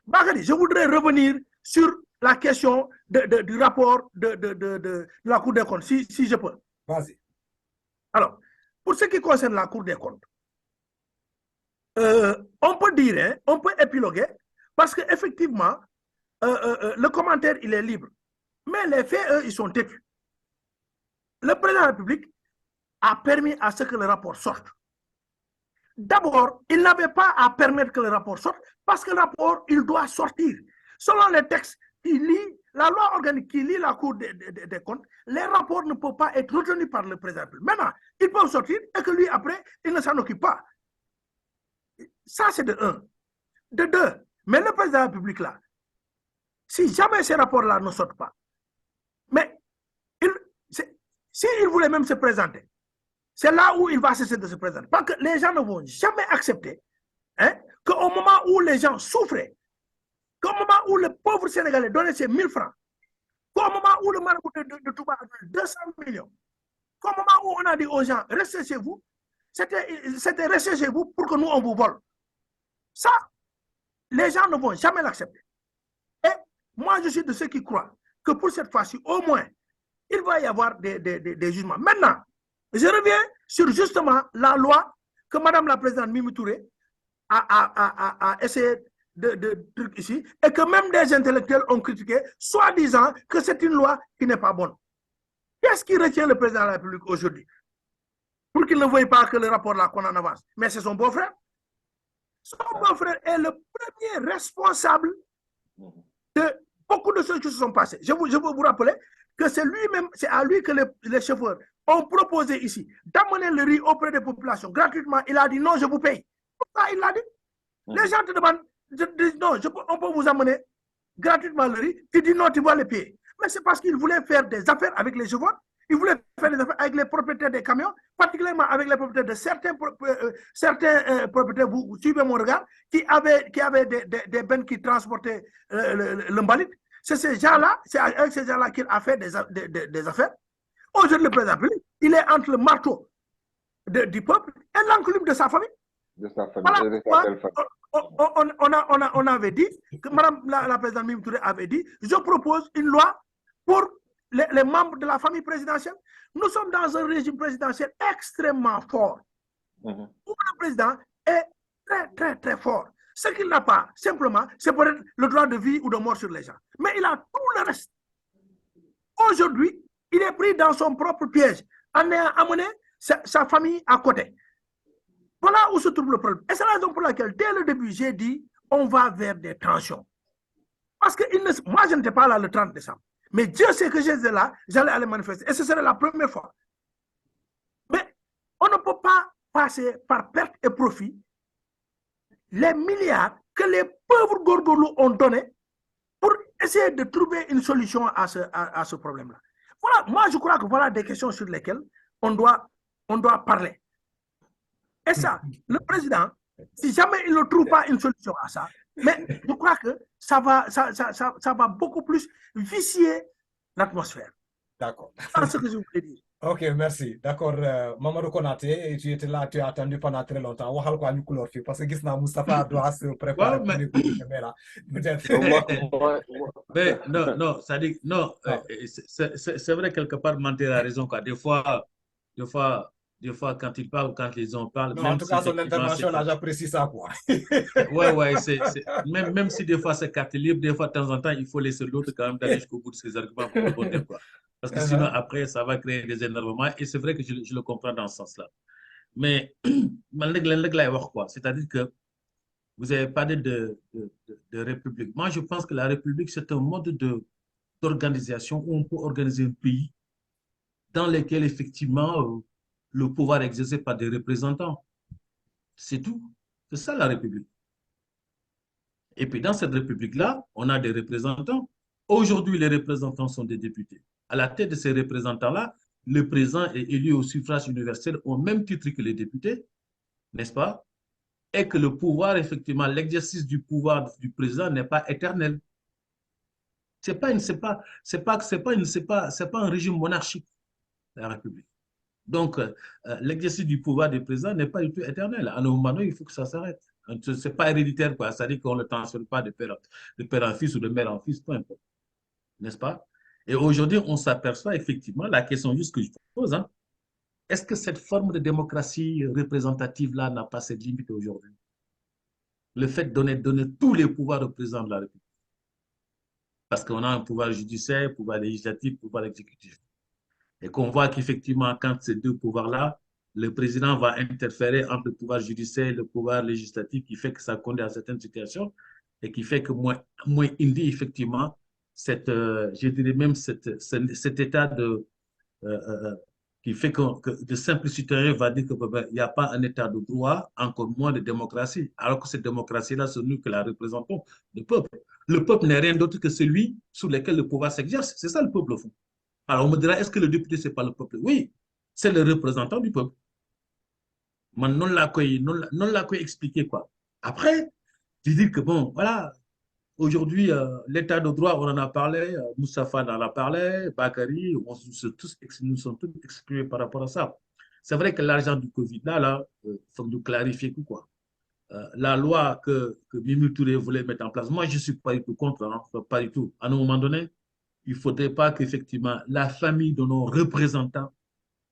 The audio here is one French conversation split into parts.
Bakary, je voudrais revenir sur la question du rapport de la Cour des comptes, si je peux. Vas-y. Alors, pour ce qui concerne la Cour des comptes, on peut dire, hein, on peut épiloguer, parce qu'effectivement, le commentaire, il est libre. Mais les faits, eux, ils sont têtus. Le président de la République a permis à ce que le rapport sorte. D'abord, il n'avait pas à permettre que le rapport sorte, parce que le rapport, il doit sortir. Selon les textes qui lient, la loi organique qui lie la Cour des comptes, les rapports ne peuvent pas être retenus par le président. Maintenant, ils peuvent sortir et que lui, après, il ne s'en occupe pas. Ça, c'est de un. De deux, mais le président de la République, là, si jamais ces rapports-là ne sortent pas, mais s'il voulait même se présenter, c'est là où il va cesser de se présenter. Parce que les gens ne vont jamais accepter, hein, qu'au moment où les gens souffraient, qu'au moment où le pauvre Sénégalais donnait ses 1000 francs, qu'au moment où le marabout de Touba a donné 200 millions, qu'au moment où on a dit aux gens, restez chez vous, c'était restez chez vous pour que nous, on vous vole. Ça, les gens ne vont jamais l'accepter. Et moi, je suis de ceux qui croient que pour cette fois-ci, au moins, il va y avoir des jugements. Maintenant, je reviens sur justement la loi que Madame la Présidente Mimi Touré a essayé de truc ici, et que même des intellectuels ont critiqué, soi-disant que c'est une loi qui n'est pas bonne. Qu'est-ce qui retient le président de la République aujourd'hui? Pour qu'il ne veuille pas que le rapport là qu'on en avance. Mais c'est son beau-frère. Son beau-frère est le premier responsable de beaucoup de choses qui se sont passées. Je veux vous rappeler que c'est lui-même, c'est à lui que les chauffeurs ont proposé ici d'amener le riz auprès des populations gratuitement. Il a dit non, je vous paye. Pourquoi il l'a dit? Les gens te demandent, non, on peut vous amener gratuitement le riz. Tu dis non, tu vas le payer. Mais c'est parce qu'il voulait faire des affaires avec les chauffeurs. Il voulait faire des affaires avec les propriétaires des camions, particulièrement avec les propriétaires de certains propriétaires, vous suivez mon regard, qui avaient des bennes qui transportaient le mbalit. C'est ces gens-là, c'est avec ces gens-là qu'il a fait des affaires. Aujourd'hui, le président, il est entre le marteau du peuple et l'enclume de sa famille. De sa famille. Voilà, on avait dit, que Madame la présidente Mimi Touré avait dit, je propose une loi pour les membres de la famille présidentielle. Nous sommes dans un régime présidentiel extrêmement fort, où le président est très, très, très fort. Ce qu'il n'a pas, simplement, c'est peut-être le droit de vie ou de mort sur les gens. Mais il a tout le reste. Aujourd'hui, il est pris dans son propre piège, en ayant amené sa famille à côté. Voilà où se trouve le problème. Et c'est la raison pour laquelle, dès le début, j'ai dit, on va vers des tensions. Parce que moi, je n'étais pas là le 30 décembre. Mais Dieu sait que j'étais là, j'allais aller manifester. Et ce serait la première fois. Mais on ne peut pas passer par perte et profit les milliards que les pauvres gorgolous ont donnés pour essayer de trouver une solution à ce problème-là. Voilà, moi, je crois que voilà des questions sur lesquelles on doit parler. Et ça, le président, si jamais il ne trouve pas une solution à ça, mais je crois que ça va beaucoup plus vicier l'atmosphère. D'accord. C'est ce que je voulais dire. Ok, merci. D'accord, Mamadou Konaté, tu étais là, tu as attendu pendant très longtemps. Parce que Gisna Moustapha doit se préparer pour l'écouter. Mais non, ça dit, non, c'est vrai, quelque part, Manté a raison, quoi. Des fois, quand il parle, quand les gens parlent. Non, en tout cas, son intervention, là, j'apprécie ça, quoi. Ouais, même si des fois c'est carte libre, des fois, de temps en temps, il faut laisser l'autre quand même d'aller jusqu'au bout de ses arguments pour répondre, quoi. Parce que sinon, après, ça va créer des énervements. Et c'est vrai que je le comprends dans ce sens-là. Mais, c'est-à-dire que vous avez parlé de république. Moi, je pense que la république, c'est un mode d'organisation où on peut organiser un pays dans lequel, effectivement, le pouvoir est exercé par des représentants. C'est tout. C'est ça, la république. Et puis, dans cette république-là, on a des représentants. Aujourd'hui, les représentants sont des députés. À la tête de ces représentants-là, le président est élu au suffrage universel au même titre que les députés, n'est-ce pas? Et que le pouvoir, effectivement, l'exercice du pouvoir du président n'est pas éternel. C'est pas un régime monarchique, la République. Donc, l'exercice du pouvoir du président n'est pas du tout éternel. À un moment donné, il faut que ça s'arrête. C'est pas héréditaire, quoi. C'est-à-dire qu'on ne le transfère pas de père en fils ou de mère en fils, peu importe. N'est-ce pas? Et aujourd'hui, on s'aperçoit effectivement, la question juste que je pose, hein, est-ce que cette forme de démocratie représentative-là n'a pas cette limite aujourd'hui? Le fait de donner tous les pouvoirs au président de la République. Parce qu'on a un pouvoir judiciaire, pouvoir législatif, pouvoir exécutif. Et qu'on voit qu'effectivement, quand ces deux pouvoirs-là, le président va interférer entre le pouvoir judiciaire et le pouvoir législatif, qui fait que ça conduit à certaines situations et qui fait que moins indie, effectivement, je dirais même cet état euh, euh, qui fait que de simples citoyens va dire qu'il n'y a pas un état de droit, encore moins de démocratie, alors que cette démocratie-là, c'est nous que la représentons, le peuple. Le peuple n'est rien d'autre que celui sur lequel le pouvoir s'exerce. C'est ça le peuple, au fond. Alors on me dira, est-ce que le député, ce n'est pas le peuple? Oui, c'est le représentant du peuple. Mais non l'a expliqué, quoi. Après, je dis que bon, voilà, aujourd'hui, l'état de droit, on en a parlé, Moustapha en a parlé, Bakary, nous sommes tous exprimés par rapport à ça. C'est vrai que l'argent du Covid, là, faut nous clarifier quoi. La loi que Mimi Touré voulait mettre en place, moi, je ne suis pas du tout contre, hein, pas du tout. À un moment donné, il ne faudrait pas qu'effectivement la famille de nos représentants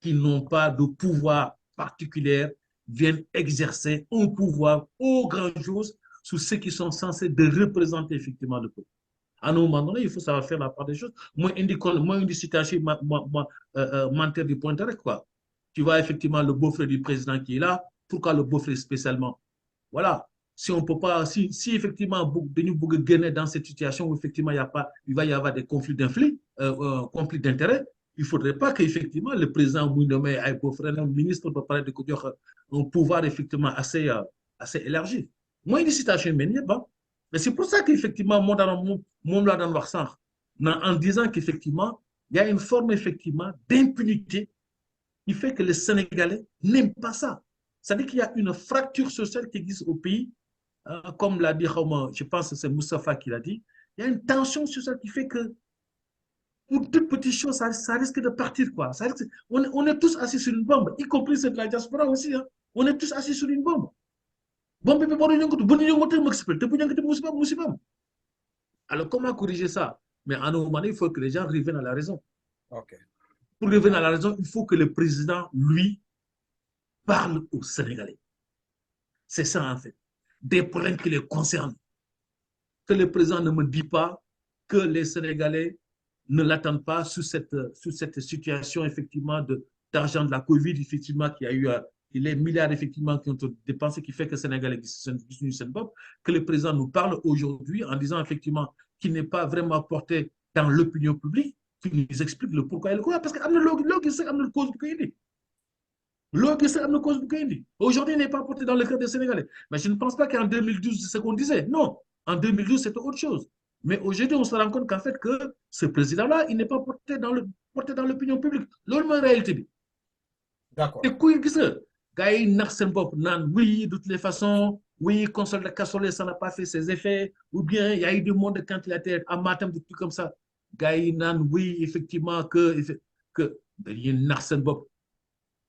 qui n'ont pas de pouvoir particulier viennent exercer un pouvoir aux grandes choses sur ceux qui sont censés de représenter effectivement le peuple. À un moment donné, il faut savoir faire la part des choses. Moi, une citation mentir du point d'arrêt, quoi. Tu vois effectivement le beau-frère du président qui est là. Pourquoi le beau-frère spécialement? Voilà. Si on peut pas, si effectivement, nous gagner dans cette situation où effectivement il va y avoir des conflits conflits d'intérêts, il ne faudrait pas qu'effectivement le président Mouindomé ait beau-frère, le ministre peut parler de un pouvoir effectivement assez élargi. Moi, une citation mais bon. Mais c'est pour ça qu'effectivement, moi, dans en disant qu'effectivement, il y a une forme effectivement d'impunité qui fait que les Sénégalais n'aiment pas ça. C'est-à-dire qu'il y a une fracture sociale qui existe au pays, comme l'a dit, je pense que c'est Moustapha qui l'a dit, il y a une tension sociale qui fait que pour toutes petites choses, ça risque de partir, quoi. On est tous assis sur une bombe, y compris ceux de la diaspora aussi. Hein. On est tous assis sur une bombe. Alors, comment corriger ça? Mais à un moment donné, il faut que les gens reviennent à la raison. Okay. Pour revenir à la raison, il faut que le président, lui, parle aux Sénégalais. C'est ça, en fait. Des problèmes qui les concernent. Que le président ne me dit pas que les Sénégalais ne l'attendent pas sur cette situation, effectivement, d'argent de la Covid, effectivement, qui a eu les milliards, effectivement, qui ont été dépensés, qui fait que les Sénégalais que le président nous parle aujourd'hui en disant, effectivement, qu'il n'est pas vraiment porté dans l'opinion publique, qu'il nous explique le pourquoi et le comment, parce que le cause du pays. Aujourd'hui, il n'est pas porté dans le cœur des Sénégalais. Mais je ne pense pas qu'en 2012, c'est ce qu'on disait. Non, en 2012, c'était autre chose. Mais aujourd'hui, on se rend compte qu'en fait, que ce président-là, il n'est pas porté dans l'opinion publique. L'autre réalité. D'accord. Et quoi, oui, de toutes les façons, oui, console de casserole, ça n'a pas fait ses effets, ou bien il y a eu du monde quand il a été à matin, des trucs comme ça. Oui, effectivement, que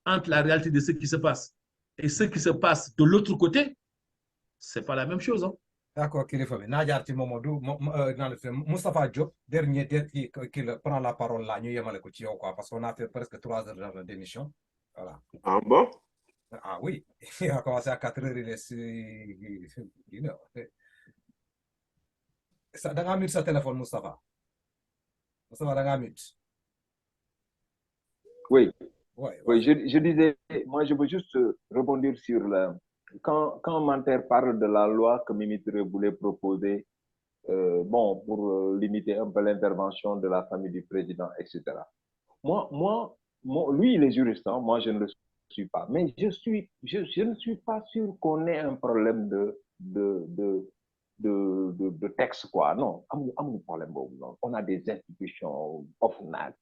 entre la réalité de ce qui se passe et ce qui se passe de l'autre côté, c'est pas la même chose. Hein. D'accord, Kilifa. Najarti Momodou, dans le film, Moustapha Diop, dernier qui prend la parole là, nous yamale ko ci yow quoi, parce qu'on a fait presque 3 heures d'émission. Voilà. Ah bon? Ah oui, il a commencé à 4 heures, il est sur... Ça, dans un minute, sa téléphone, Moustapha. Moustapha, dans un minute. Oui. Ouais. Oui, je disais, moi je veux juste rebondir sur quand Manter parle de la loi que Mimi Touré voulait proposer, bon, pour limiter un peu l'intervention de la famille du président, etc. Lui, il est juriste, hein, moi je ne le suis pas, mais je ne suis pas sûr qu'on ait un problème de texte, quoi. Non, amul problème. Non. On a des institutions, OFNAC,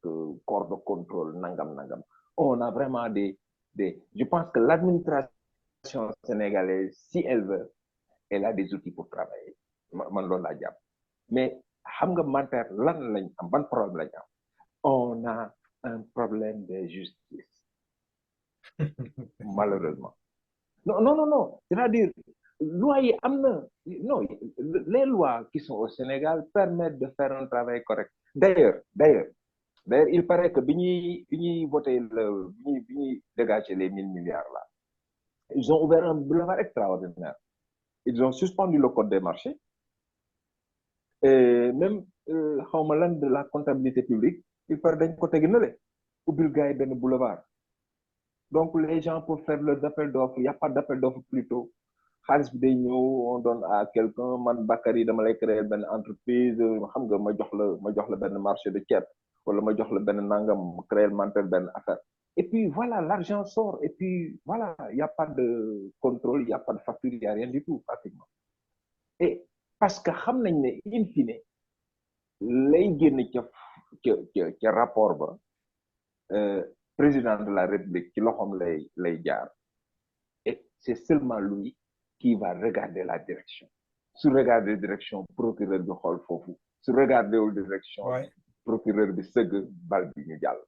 corps de contrôle, nangam. On a vraiment je pense que l'administration sénégalaise, si elle veut, elle a des outils pour travailler. Mais, on a un problème de justice. Malheureusement. Non. C'est-à-dire, loi yi am na non les lois qui sont au Sénégal permettent de faire un travail correct. D'ailleurs il paraît que bi ñuy voté bi ñuy dégager les 1000 milliards là, ils ont ouvert un boulevard extraordinaire. Ils ont suspendu le code des marchés et même xawma lan de la comptabilité publique, il paraît dañ ko tegi nale ubbil gars yi benn boulevard. Donc les gens peuvent faire leurs appels d'offres, il n'y a pas d'appel d'offres plutôt. xaalis bi day ñëw on donne à quelqu'un, man Bakary dama lay créer benn entreprise, xam nga ma jox la benn marché de ceeb wala ma jox la benn nangam créer mental benn affaire. Et puis voilà, l'argent sort et puis voilà, il n'y a pas de contrôle, il n'y a pas de facture, il n'y a rien du tout pratiquement. Et parce que xam nañ ne in fine lay génn ca rapport ba président de la République ci loxoom lay jaar. Et c'est seulement lui qui va regarder la direction. Su regarder direction, procureur bi xool foofu. Su regarder la direction, procureur bi sëgg bal bi ñu jàll.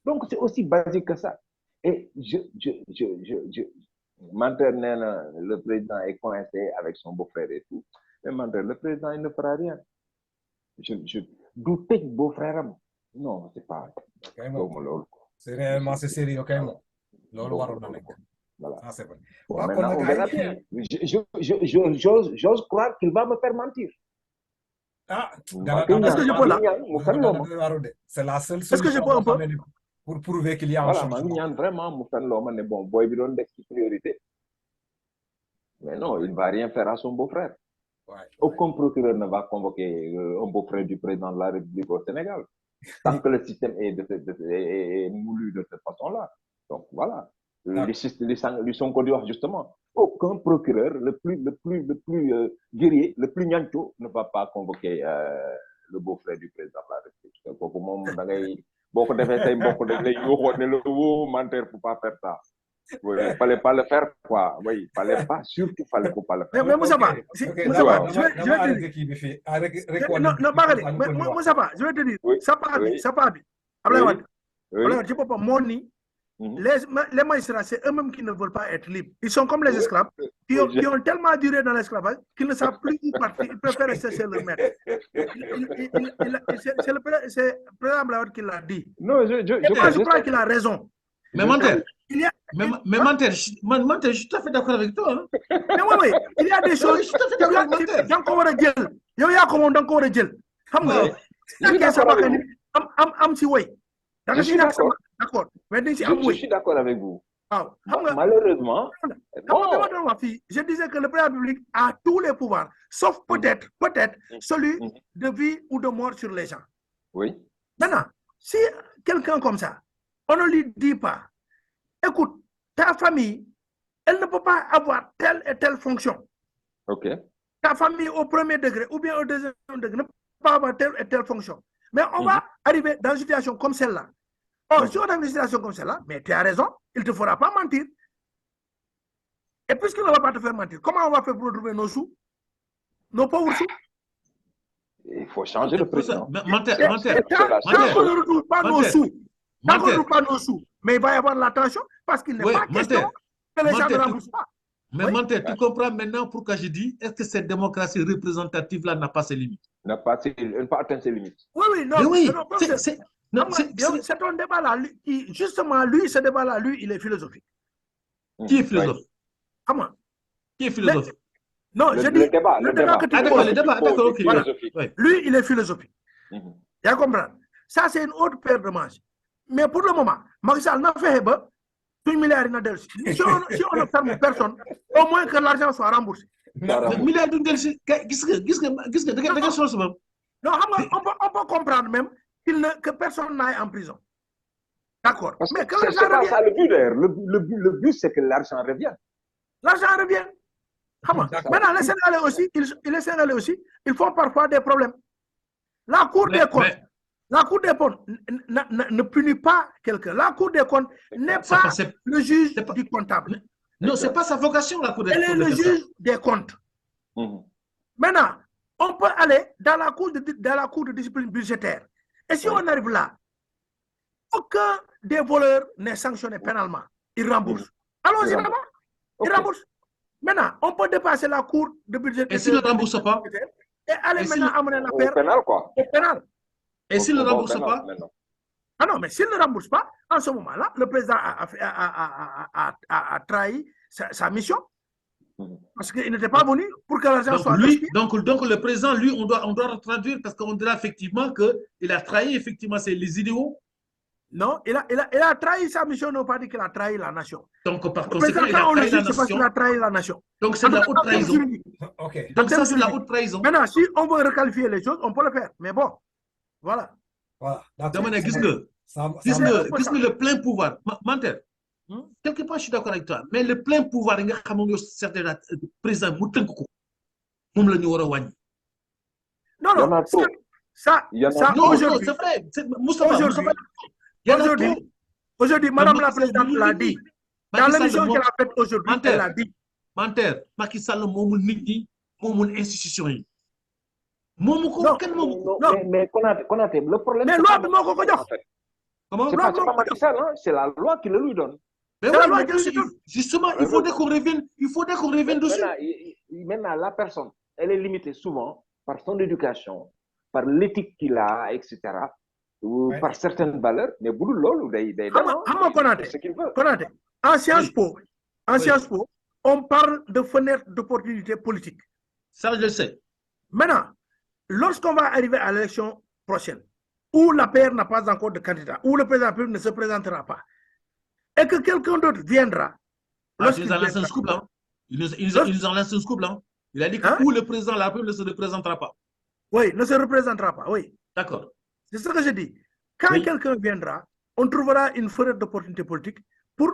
Donc c'est aussi basique que ça. Et Menteur nee na le président est coincé avec son beau-frère et tout. Mais Menteur, le président il ne fera rien. Du tëj beau-frère am. Non, c'est pas. C'est réellement c'est sérieux kay moom. Loolu waroon na nekk. Voilà. Ah, c'est vrai. Bon, maintenant, on verra bien. J'ose croire qu'il va me faire mentir. Ah, est-ce que je peux là? C'est la seule Est-ce que je peux un peu? Pour prouver qu'il y a un voilà, changement. Vraiment, mais bon, boy, il donne des priorités. Mais non, il ne va rien faire à son beau-frère. Aucun procureur ne va convoquer un beau-frère du président de la République au Sénégal. Tant que le système est moulu de cette façon-là. Donc voilà. Lui sont codés justement. Aucun procureur, le plus guerrier, le plus ñancho, ne va pas convoquer le beau-frère du président de la République. Beaucoup de fait, Menteur pour pas faire ça. Oui, il fallait pas le faire, quoi. Oui, il fallait pas, surtout, fallait pas le faire. Mais Moussa Ba, je vais te dire, ça pas bien. Tu peux pas money. Les magistrats, c'est eux-mêmes qui ne veulent pas être libres. Ils sont comme les esclaves, qui ont tellement duré dans l'esclavage qu'ils ne savent plus où partir. Ils préfèrent rester chez leur maître. C'est le président Blawad qui l'a dit. Non, je crois qu'il a raison. Mais Menteur, Menteur, je suis tout à fait d'accord avec toi. Mais oui, il y a des choses. Je suis tout à fait d'accord avec Menteur. Dans qu'on va dire, il y a comment dans qu'on va dire. Je suis d'accord. D'accord. Je suis d'accord avec vous. Ah, malheureusement, je disais que le président public a tous les pouvoirs, sauf peut-être celui de vie ou de mort sur les gens. Oui. Maintenant, si quelqu'un comme ça, on ne lui dit pas, écoute, ta famille, elle ne peut pas avoir telle et telle fonction. Ok. Ta famille au premier degré ou bien au deuxième degré ne peut pas avoir telle et telle fonction. Mais on va arriver dans une situation comme celle-là. Oh, si on a une situation comme celle-là, mais tu as raison, il ne te fera pas mentir. Et puisqu'il ne va pas te faire mentir, comment on va faire pour retrouver nos sous? Nos pauvres sous? Il faut changer le président. Menteur. Tant qu'on ne retrouve pas nos sous, mais il va y avoir la tension parce qu'il n'est pas question que les gens ne remboursent pas. Mais Menteur, tu comprends maintenant pourquoi je dis, est-ce que cette démocratie représentative-là n'a pas ses limites? Elle n'a pas atteint ses limites. Oui, non. C'est un débat-là. Justement, ce débat-là, il est philosophique. Qui est philosophe? Comment? Qui est philosophe? Non, je dis le débat que tu d'accord, le débat, d'accord, ok. Voilà. Lui, il est philosophique. Tu comprends? Ça, c'est une autre paire de manches. Mais pour le moment, Macky Sall n'a fait pas 2 milliards de si on ne ferme personne, au moins que l'argent soit remboursé. Milliards de Non, on peut comprendre même que personne n'aille en prison. D'accord. Mais que l'argent revienne. C'est pas ça le but d'ailleurs. Le but, c'est que l'argent revienne. L'argent revient. Maintenant, les Sénégalais aussi, ils font parfois des problèmes. La Cour des comptes ne punit pas quelqu'un. La Cour des comptes n'est pas le juge du comptable. Non, ce n'est pas sa vocation, la Cour des comptes. Elle est le juge des comptes. Maintenant, on peut aller dans la cour de discipline budgétaire. Et si on arrive là, aucun des voleurs n'est sanctionné pénalement. Il rembourse. Allons-y là-bas. Il rembourse. Maintenant, on peut dépasser la cour de budget. Et s'il ne rembourse pas? Et aller maintenant amener l'affaire au pénal, quoi. au pénal. Et s'il ne Au rembourse pénal, pas? maintenant. Ah non, mais s'il ne rembourse pas, en ce moment-là, le président a trahi sa mission. Parce qu'il n'était pas venu pour que l'argent soit gaspillé. Donc, le président, lui, on doit traduire parce qu'on dira effectivement qu'il a trahi effectivement les idéaux. Non, il a trahi sa mission, non pas dit qu'il a trahi la nation. Donc, par Le conséquent, président, il a quand on le trahi la juge, c'est parce qu'il nation. a trahi la nation. Donc, c'est de la haute trahison. Ok. Donc, ça, c'est de la haute trahison. Maintenant, si on veut requalifier les choses, on peut le faire. Mais bon, voilà. Voilà. Donc, qu'est-ce que le plein pouvoir, menteur, quelque part, je suis d'accord avec toi, mais le plein pouvoir, il y a certains présidents, non, ça aujourd'hui, c'est vrai. Aujourd'hui, Madame la Présidente l'a dit. Dans l'émission qu'elle a faite aujourd'hui, elle l'a dit. Menteur, Macky Sall moomul nit ñi, moomul institution yi. Mais Konaté, le problème. Mais loi bi moko ko jox. C'est pas Macky Sall, hein? C'est la loi qui le lui donne. Mais la loi qui le lui donne. Justement, il faudrait qu'on revienne dessus. Maintenant, la personne, elle est limitée souvent par son éducation, par l'éthique qu'il a, etc. Ou par certaines valeurs. Mais Boulou Lolo, c'est ce qu'il veut. Konaté, en Sciences Po, on parle de fenêtre d'opportunité politique. Ça, je le sais. Maintenant, lorsqu'on va arriver à l'élection prochaine, où la paire n'a pas encore de candidat, où le président ne se présentera pas, et que quelqu'un d'autre viendra. Il nous a lancé un scoop là. Il nous a lancé un scoop là. Il a dit que où le président la République ne se représentera pas. Oui, ne se représentera pas, oui. D'accord. C'est ce que je dis. Quand quelqu'un viendra, on trouvera une fenêtre d'opportunité politique pour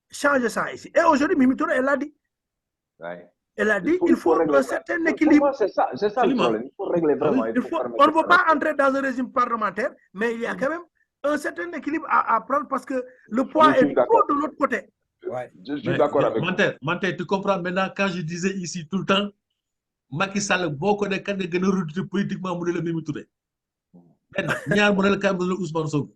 changer ça ici. Et aujourd'hui, Mimi Touré, elle l'a dit. Ouais. Elle a dit qu'il faut un certain équilibre. C'est ça le problème. Il faut régler vraiment. On ne veut pas entrer dans un régime parlementaire, mais il y a quand même un certain équilibre à prendre parce que le poids est trop de l'autre côté. Ouais, je suis d'accord avec vous. Menteur, tu comprends maintenant quand je disais ici tout le temps, Macky Sall, beaucoup de gens qui ont été politiquement le Mimi Touré. Ñaar mu ne la Ousmane Sonko.